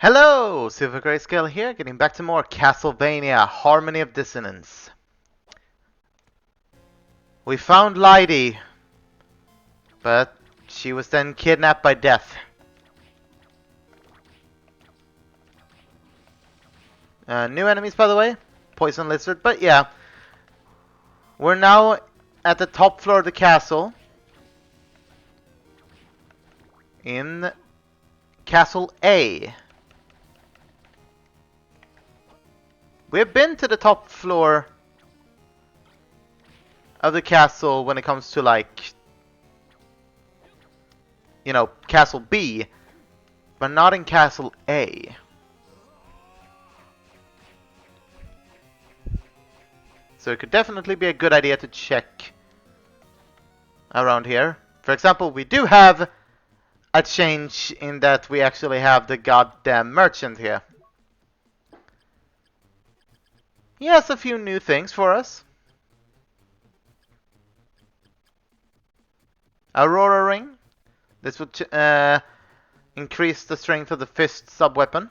Hello! Silver Greyscale here, getting back to more Castlevania, Harmony of Dissonance. We found Lydie, but she was then kidnapped by Death. New enemies, by the way. Poison Lizard, but yeah. We're now at the top floor of the castle. In Castle A. We've been to the top floor of the castle when it comes to, like, you know, Castle B, but not in Castle A. So it could definitely be a good idea to check around here. For example, we do have a change in that we actually have the goddamn merchant here. He has a few new things for us. Aurora Ring. This would increase the strength of the fist sub-weapon.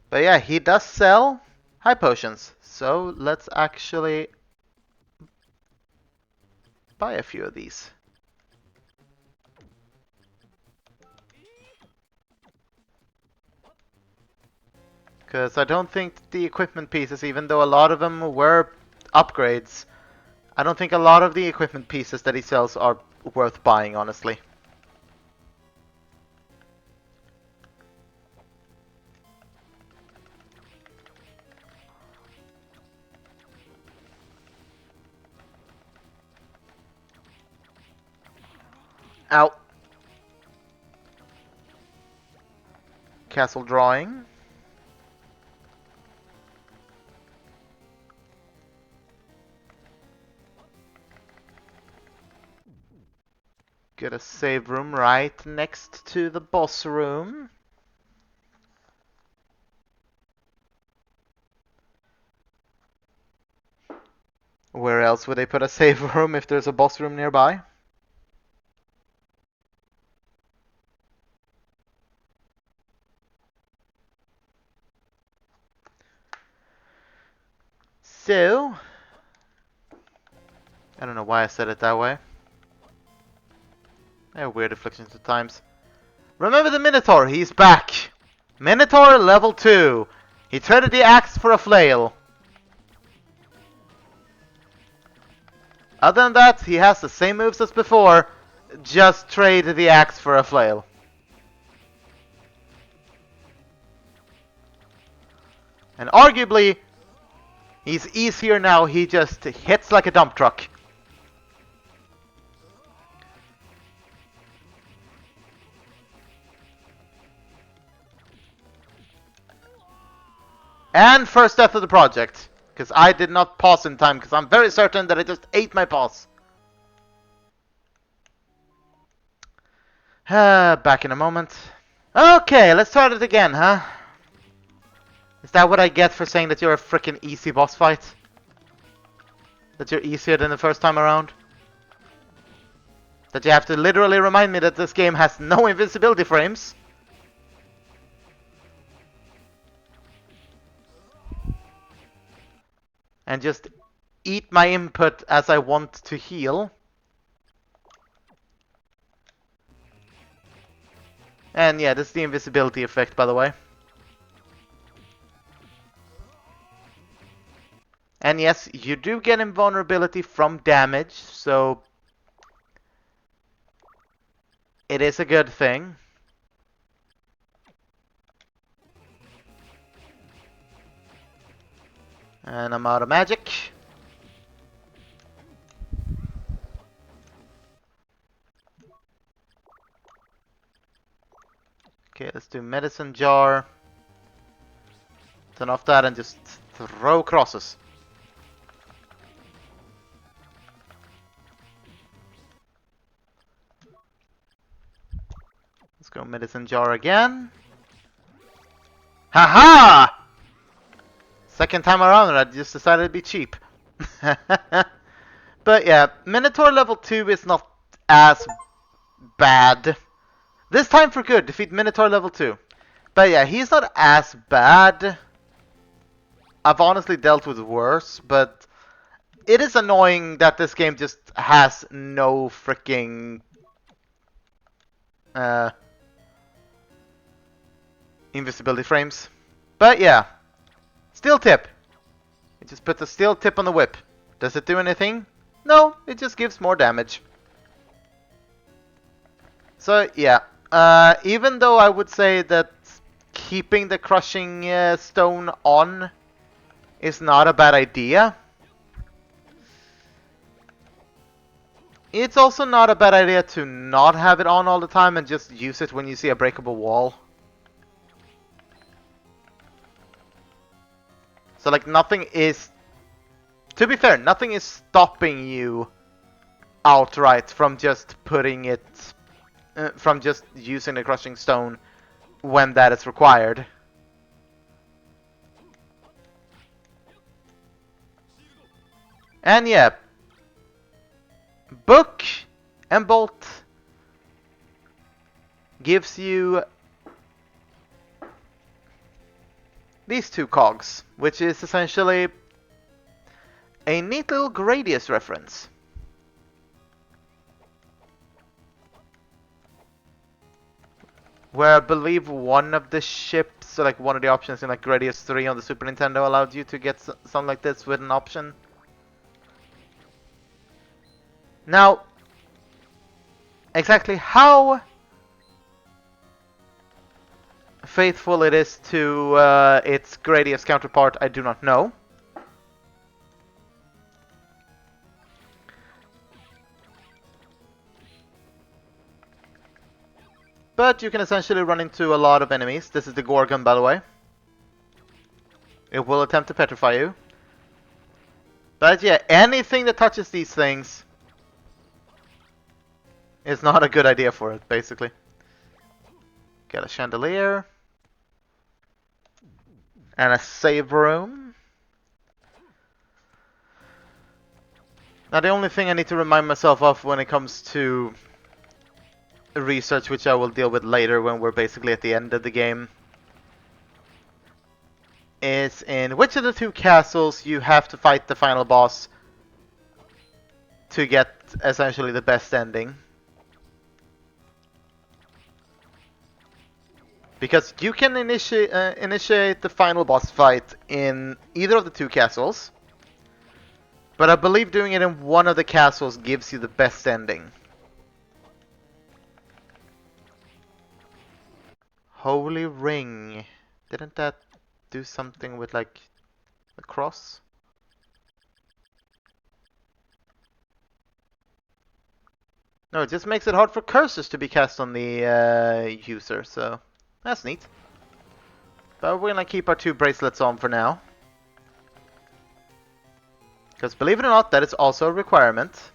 But yeah, he does sell high potions. So let's actually buy a few of these. Because I don't think the equipment pieces, even though a lot of them were upgrades, I don't think a lot of the equipment pieces that he sells are worth buying, honestly. Ow. Castle drawing. Get a save room right next to the boss room. Where else would they put a save room if there's a boss room nearby? So, I don't know why I said it that way. I have weird afflictions at times. Remember the Minotaur, he's back! Minotaur level 2. He traded the axe for a flail. Other than that, he has the same moves as before, just trade the axe for a flail. And arguably, he's easier now, he just hits like a dump truck. And first death of the project. Because I did not pause in time, because I'm very certain that I just ate my pause. Back in a moment. Okay, let's start it again, huh? Is that what I get for saying that you're a freaking easy boss fight? That you're easier than the first time around? That you have to literally remind me that this game has no invincibility frames? And just eat my input as I want to heal. And yeah, this is the invisibility effect, by the way. And yes, you do get invulnerability from damage, so it is a good thing. And I'm out of magic. Okay, let's do medicine jar. Turn off that and just throw crosses. Let's go medicine jar again. Haha! Second time around, I just decided to be cheap. But yeah, Minotaur level 2 is not as bad. This time for good, defeat Minotaur level 2. But yeah, he's not as bad. I've honestly dealt with worse, but it is annoying that this game just has no freaking invisibility frames. But yeah, steel tip. It just puts a steel tip on the whip. Does it do anything? No, it just gives more damage. So yeah, even though I would say that keeping the crushing stone on is not a bad idea, it's also not a bad idea to not have it on all the time and just use it when you see a breakable wall. So like nothing is, to be fair, nothing is stopping you outright from just putting it, from just using the crushing stone when that is required. And yeah, book and bolt gives you these two cogs, which is essentially a neat little Gradius reference. Where I believe one of the ships, so like one of the options in like Gradius 3 on the Super Nintendo allowed you to get something like this with an option. Now, exactly how faithful it is to its Gradius counterpart, I do not know. But you can essentially run into a lot of enemies. This is the Gorgon, by the way. It will attempt to petrify you. But yeah, anything that touches these things is not a good idea for it, basically. Get a chandelier. And a save room. Now the only thing I need to remind myself of when it comes to research, which I will deal with later when we're basically at the end of the game, is in which of the two castles you have to fight the final boss to get essentially the best ending. Because you can initiate the final boss fight in either of the two castles, but I believe doing it in one of the castles gives you the best ending. Holy Ring. Didn't that do something with like a cross? No, it just makes it hard for curses to be cast on the user, so that's neat. But we're gonna keep our two bracelets on for now. Because believe it or not, that is also a requirement.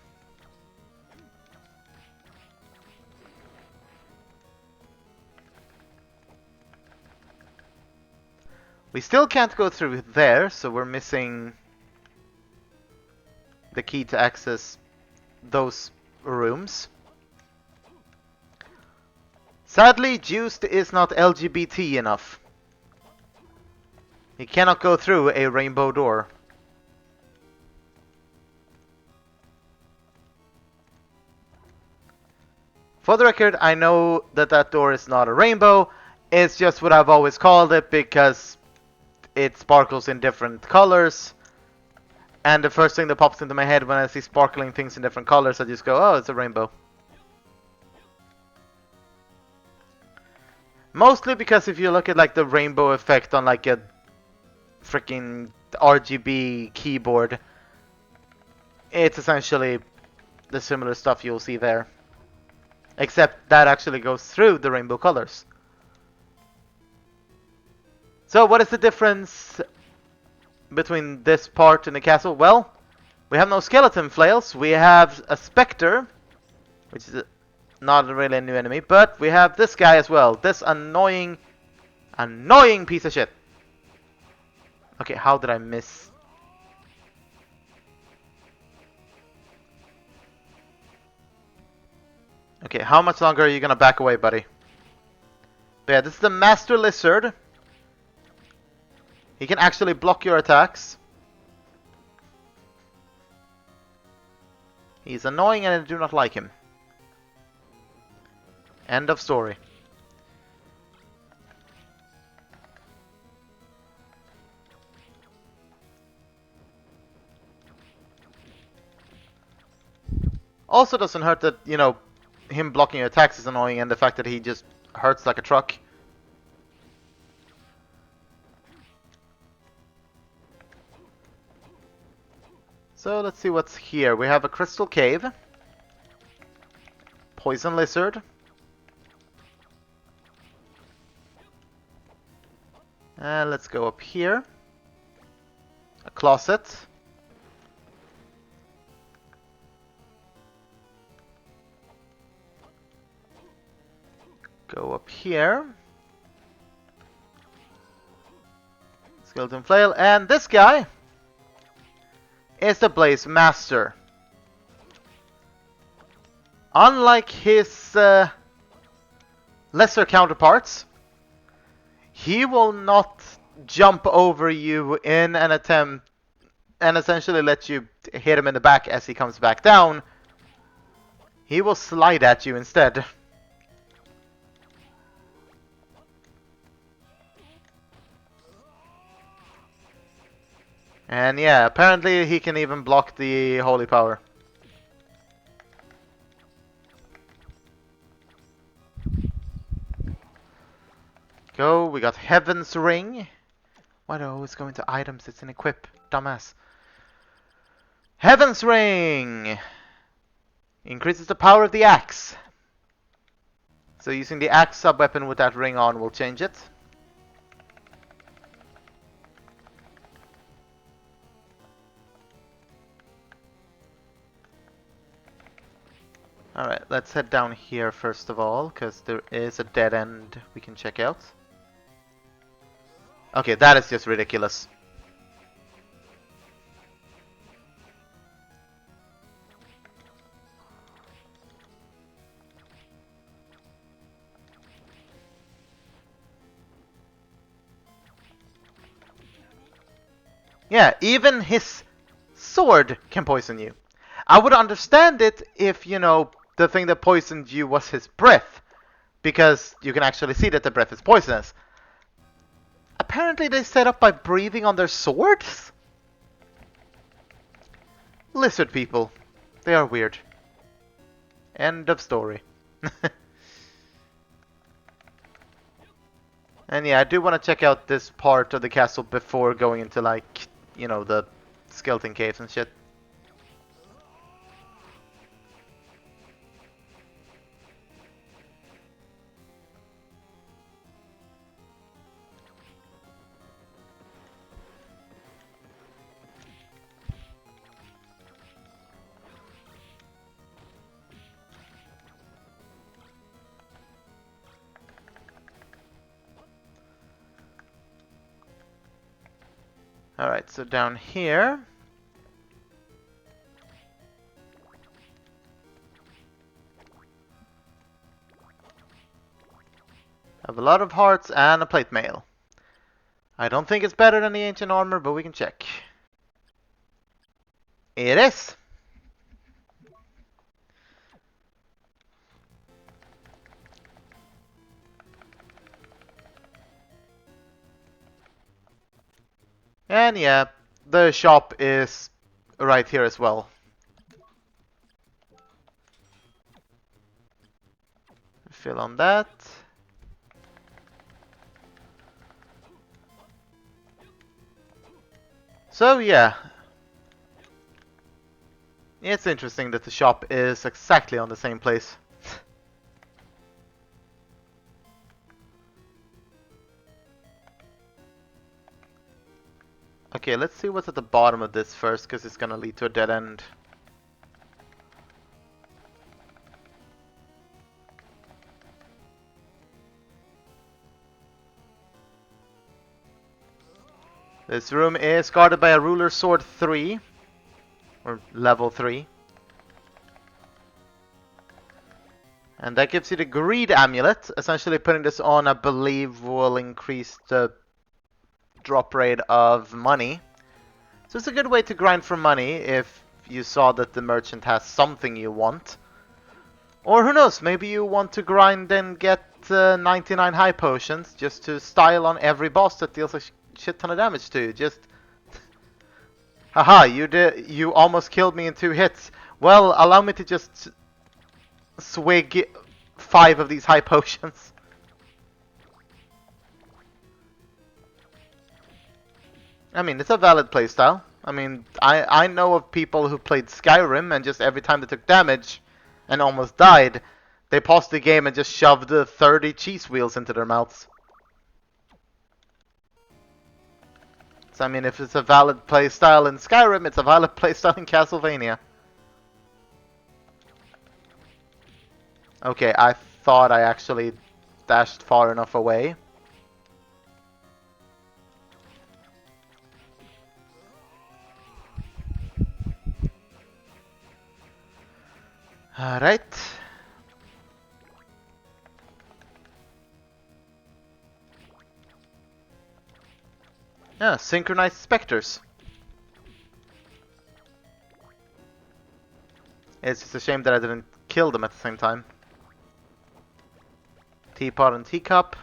We still can't go through there, so we're missing the key to access those rooms. Sadly, Juiced is not LGBT enough. He cannot go through a rainbow door. For the record, I know that that door is not a rainbow. It's just what I've always called it because it sparkles in different colors. And the first thing that pops into my head when I see sparkling things in different colors, I just go, oh, it's a rainbow. Mostly because if you look at like the rainbow effect on like a freaking RGB keyboard, it's essentially the similar stuff you'll see there. Except that actually goes through the rainbow colors. So what is the difference between this part and the castle? Well, we have no skeleton flails. We have a specter, which is not really a new enemy, but we have this guy as well. This annoying piece of shit. Okay, how did I miss? Okay, how much longer are you gonna back away, buddy? But yeah, this is the Master Lizard. He can actually block your attacks. He's annoying and I do not like him. End of story. Also doesn't hurt that, you know, him blocking your attacks is annoying and the fact that he just hurts like a truck. So let's see what's here. We have a crystal cave. Poison lizard. And let's go up here. A closet. Go up here. Skeleton flail. And this guy is the Blaze Master. Unlike his lesser counterparts, he will not jump over you in an attempt and essentially let you hit him in the back as he comes back down. He will slide at you instead. And yeah, apparently he can even block the holy power. Go, we got Heaven's Ring. Why do I always go into items? It's an equip, dumbass. Heaven's Ring! Increases the power of the axe. So using the axe sub-weapon with that ring on will change it. Alright, let's head down here first of all, because there is a dead end we can check out. Okay, that is just ridiculous. Yeah, even his sword can poison you. I would understand it if, you know, the thing that poisoned you was his breath, because you can actually see that the breath is poisonous. Apparently they set up by breathing on their swords? Lizard people. They are weird. End of story. And yeah, I do want to check out this part of the castle before going into, like, you know, the skeleton caves and shit. Alright, so down here. I have a lot of hearts and a plate mail. I don't think it's better than the ancient armor, but we can check. It is! And yeah, the shop is right here as well. Fill on that. So yeah. It's interesting that the shop is exactly on the same place. Okay, let's see what's at the bottom of this first, because it's gonna lead to a dead end. This room is guarded by a ruler sword 3, or level 3. And that gives you the greed amulet. Essentially putting this on, I believe, will increase the drop rate of money. So it's a good way to grind for money if you saw that the merchant has something you want. Or who knows, maybe you want to grind and get 99 high potions just to style on every boss that deals a shit ton of damage to you. Just... Haha, you almost killed me in 2 hits. Well, allow me to just swig 5 of these high potions. I mean, it's a valid playstyle. I mean, I know of people who played Skyrim and just every time they took damage and almost died, they paused the game and just shoved 30 cheese wheels into their mouths. So, I mean, if it's a valid playstyle in Skyrim, it's a valid playstyle in Castlevania. Okay, I thought I actually dashed far enough away. Alright. Yeah, synchronized specters. It's just a shame that I didn't kill them at the same time. Teapot and teacup.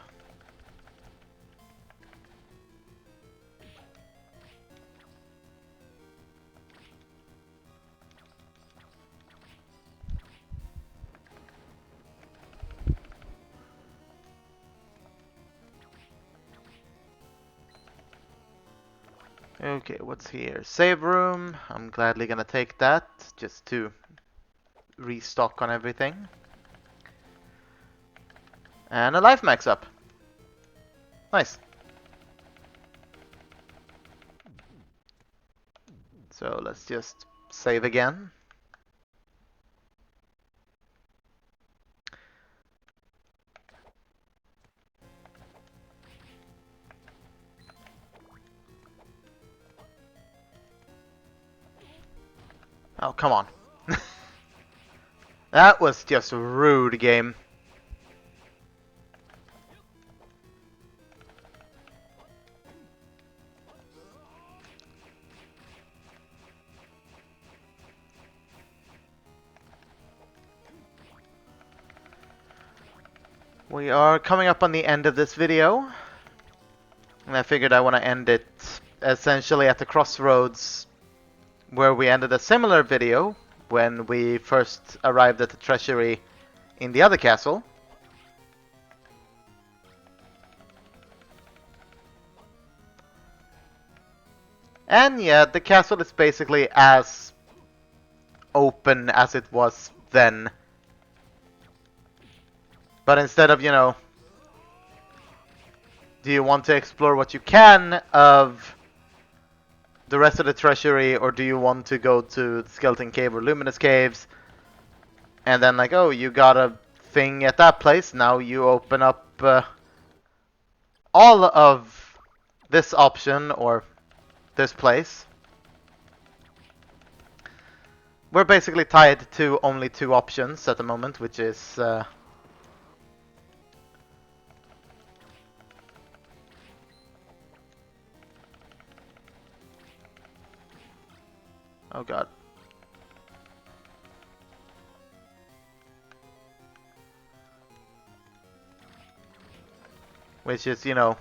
Okay, what's here? Save room. I'm gladly gonna take that just to restock on everything. And a life max up. Nice. So let's just save again. Oh, come on. That was just a rude game. We are coming up on the end of this video. And I figured I want to end it essentially at the crossroads where we ended a similar video when we first arrived at the treasury in the other castle. And yeah, the castle is basically as open as it was then. But instead of, you know, do you want to explore what you can of the rest of the treasury, or do you want to go to the Skeleton Cave or Luminous Caves? And then like, oh, you got a thing at that place, now you open up all of this option, or this place. We're basically tied to only 2 options at the moment, which is... oh god. Which is, you know...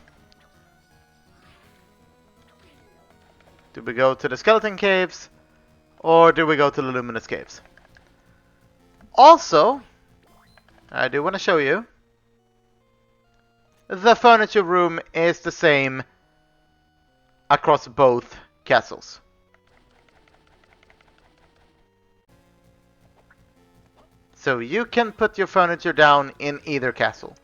do we go to the Skeleton Caves, or do we go to the Luminous Caves? Also, I do want to show you, the furniture room is the same across both castles. So you can put your furniture down in either castle.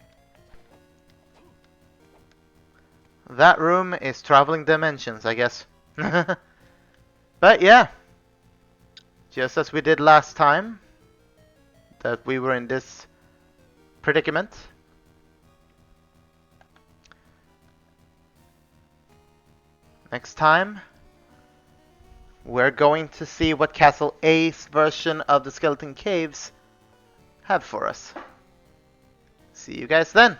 That room is traveling dimensions, I guess. But yeah, just as we did last time, that we were in this predicament. next time, we're going to see what Castle A's version of the Skeleton Caves have for us. See you guys then.